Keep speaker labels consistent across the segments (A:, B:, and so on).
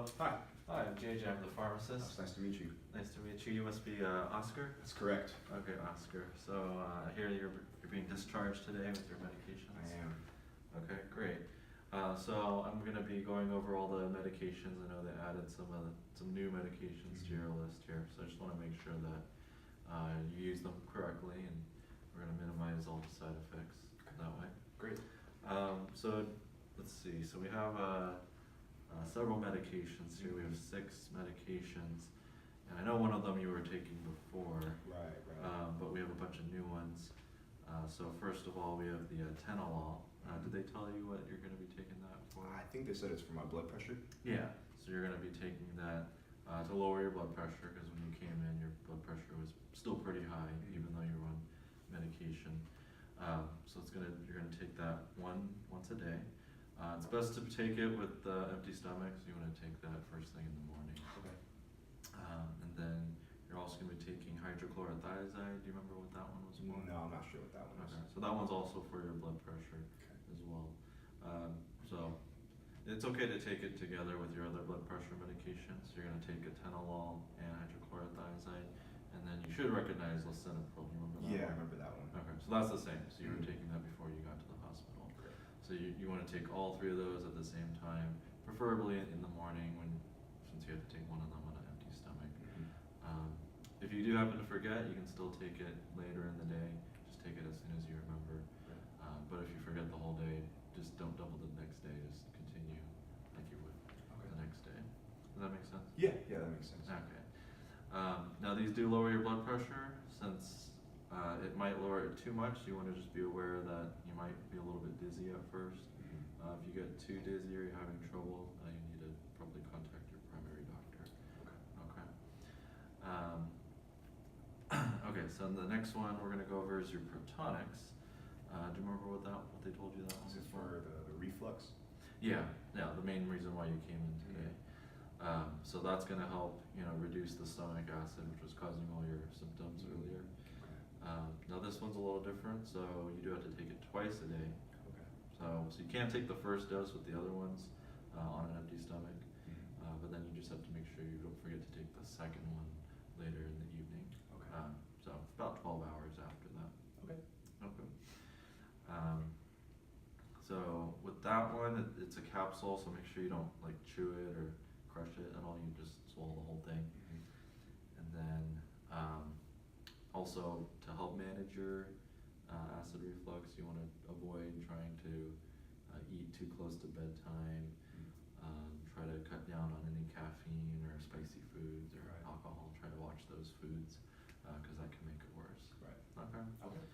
A: Hi.
B: Hi, I'm JJ. I'm the pharmacist.
A: It's nice to meet you.
B: Nice to meet you. You must be Oscar?
A: That's correct.
B: Okay, Oscar. So here you're being discharged today with your medications?
A: I am.
B: Okay, great. So I'm going to be going over all the medications. I know they added some new medications to your list here. So I just want to make sure that you use them correctly, and we're going to minimize all the side effects that way.
A: Great.
B: So let's see. So we have several medications here. We have 6 medications, and I know one of them you were taking before.
A: Right.
B: But we have a bunch of new ones. So first of all, we have the atenolol. Did they tell you what you're going to be taking that for?
A: I think they said it's for my blood pressure.
B: Yeah. So you're going to be taking that to lower your blood pressure, because when you came in, your blood pressure was still pretty high, even though you were on medication. So you're gonna take that once a day. It's best to take it with empty stomach, so you want to take that first thing in the morning.
A: Okay.
B: And then you're also gonna be taking hydrochlorothiazide. Do you remember what that one was for?
A: No, I'm not sure what that one is.
B: Okay. So that one's also for your blood pressure as well. So it's okay to take it together with your other blood pressure medications. So you're gonna take atenolol and hydrochlorothiazide, and then you should recognize lisinopril. Do you remember that?
A: Yeah, I
B: one?
A: remember that one.
B: Okay, so that's the same. So you were taking that before you got to the hospital.
A: Great.
B: So you want to take all 3 of those at the same time, preferably in the morning, since you have to take one of them on an empty stomach. If you do happen to forget, you can still take it later in the day. Just take it as soon as you remember. But if you forget the whole day, just don't double the next day. Just continue like you would the next day. Does that make sense?
A: Yeah, that makes sense.
B: Okay. Now these do lower your blood pressure. Since it might lower it too much, you want to just be aware that you might be a little bit dizzy at first. If you get too dizzy or you're having trouble, you need to probably contact your primary doctor. Okay. Okay, so the next one we're going to go over is your protonics. Do you remember what they told you that one
A: Is
B: was
A: it for the reflux?
B: Yeah, the main reason why you came in today. So that's going to help, reduce the stomach acid, which was causing all your symptoms earlier. Now this one's a little different, so you do have to take it twice a day.
A: Okay.
B: So you can't take the first dose with the other ones on an empty stomach, but then you just have to make sure you don't forget to take the second one later in the evening.
A: Okay.
B: So about 12 hours after that.
A: Okay.
B: Okay. So with that one, it's a capsule, so make sure you don't chew it or crush it at all. You just swallow the whole thing. And then also to help manage your acid reflux, you want to avoid trying to eat too close to bedtime. Try to cut down on any caffeine or spicy foods or alcohol. Try to watch those foods because that can make it worse.
A: Right.
B: Okay.
A: Okay.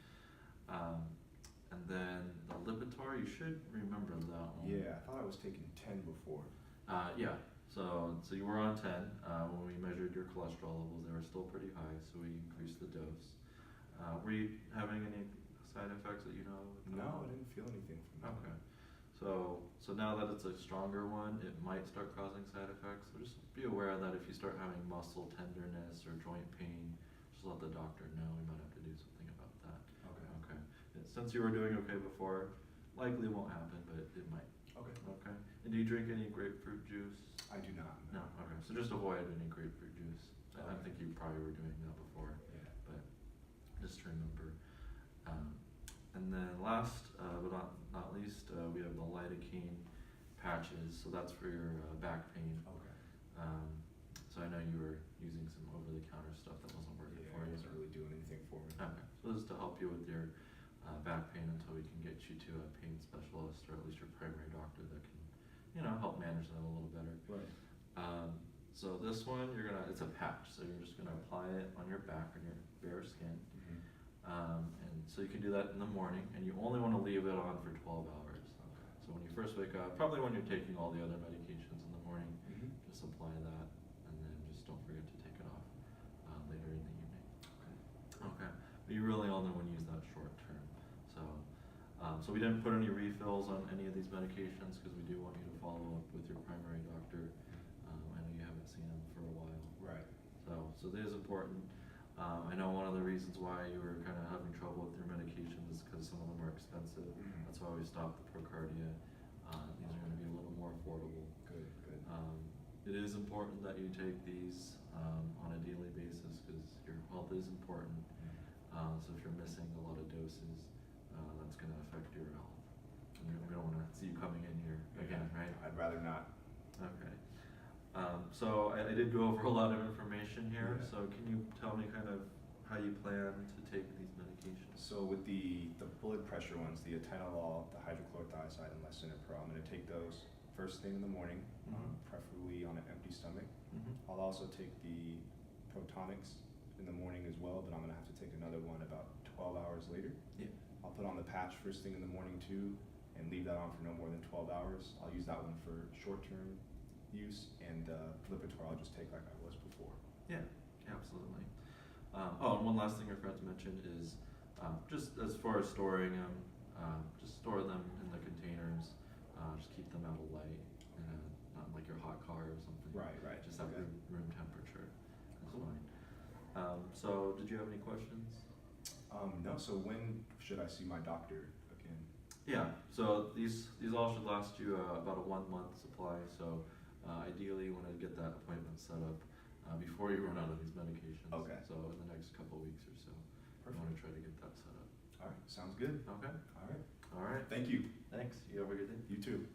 B: And then the Lipitor, you should remember that one.
A: Yeah, I thought I was taking 10 before.
B: Yeah. So you were on 10. When we measured your cholesterol levels, they were still pretty high, so we increased the dose. Were you having any side effects that you know of?
A: No, I didn't feel anything from that.
B: Okay. So now that it's a stronger one, it might start causing side effects. So just be aware that if you start having muscle tenderness or joint pain, just let the doctor know. We might have to do something about that. Okay. Since you were doing okay before, likely won't happen, but it might. Okay. And do you drink any grapefruit juice?
A: I do not.
B: No. Okay. So just avoid any grapefruit juice. I think you probably were doing that before.
A: Yeah.
B: But just to remember. And then last but not least, we have the lidocaine patches. So that's for your back pain.
A: Okay.
B: So I know you were using some over-the-counter stuff that wasn't working for you.
A: It wasn't really doing anything for me.
B: Okay. So this is to help you with your back pain until we can get you to a pain specialist or at least your primary doctor that can, help manage that a little better.
A: Right.
B: So this one, it's a patch. So you're just gonna apply it on your back, on your bare skin. And so you can do that in the morning, and you only want to leave it on for 12 hours.
A: Okay.
B: So when you first wake up, probably when you're taking all the other medications in the morning, just apply that, and then just don't forget to take it off later in the evening. Okay. But you really only want to use that short term. So we didn't put any refills on any of these medications because we do want you to follow up with your primary doctor. I know you haven't seen him for a while.
A: Right.
B: So it is important. I know one of the reasons why you were kind of having trouble with your medications is because some of them are expensive. That's why we stopped the Procardia. These are going to be a little more affordable.
A: Good.
B: it is important that you take these on a daily basis because your health is important. So if you're missing a lot of doses, that's going to affect your health. And we don't want to see you coming in here again, right?
A: I'd rather not.
B: Okay. So I did go over a lot of information here.
A: Yeah.
B: So can you tell me kind of how you plan to take these medications?
A: So with the blood pressure ones, the atenolol, the hydrochlorothiazide, and lisinopril, I'm going to take those first thing in the morning, preferably on an empty stomach. I'll also take the Protonix in the morning as well, but I'm going to have to take another one about 12 hours later.
B: Yeah.
A: I'll put on the patch first thing in the morning too, and leave that on for no more than 12 hours. I'll use that one for short-term use, and Lipitor I'll just take like I was before.
B: Yeah, absolutely. And one last thing I forgot to mention is just as far as storing them, just store them in the containers. Just keep them out of light, not like your hot car or something.
A: Right.
B: Just at
A: Okay.
B: room temperature. That's
A: Cool.
B: fine. So did you have any questions?
A: No. So when should I see my doctor again?
B: Yeah. So these all should last you about a 1 month supply. So ideally, you want to get that appointment set up before you run out of these medications.
A: Okay.
B: So in the next couple weeks or so,
A: Perfect.
B: you want to try to get that set up.
A: All right. Sounds good.
B: Okay.
A: All right.
B: All right.
A: Thank you.
B: Thanks. You have a good day.
A: You too.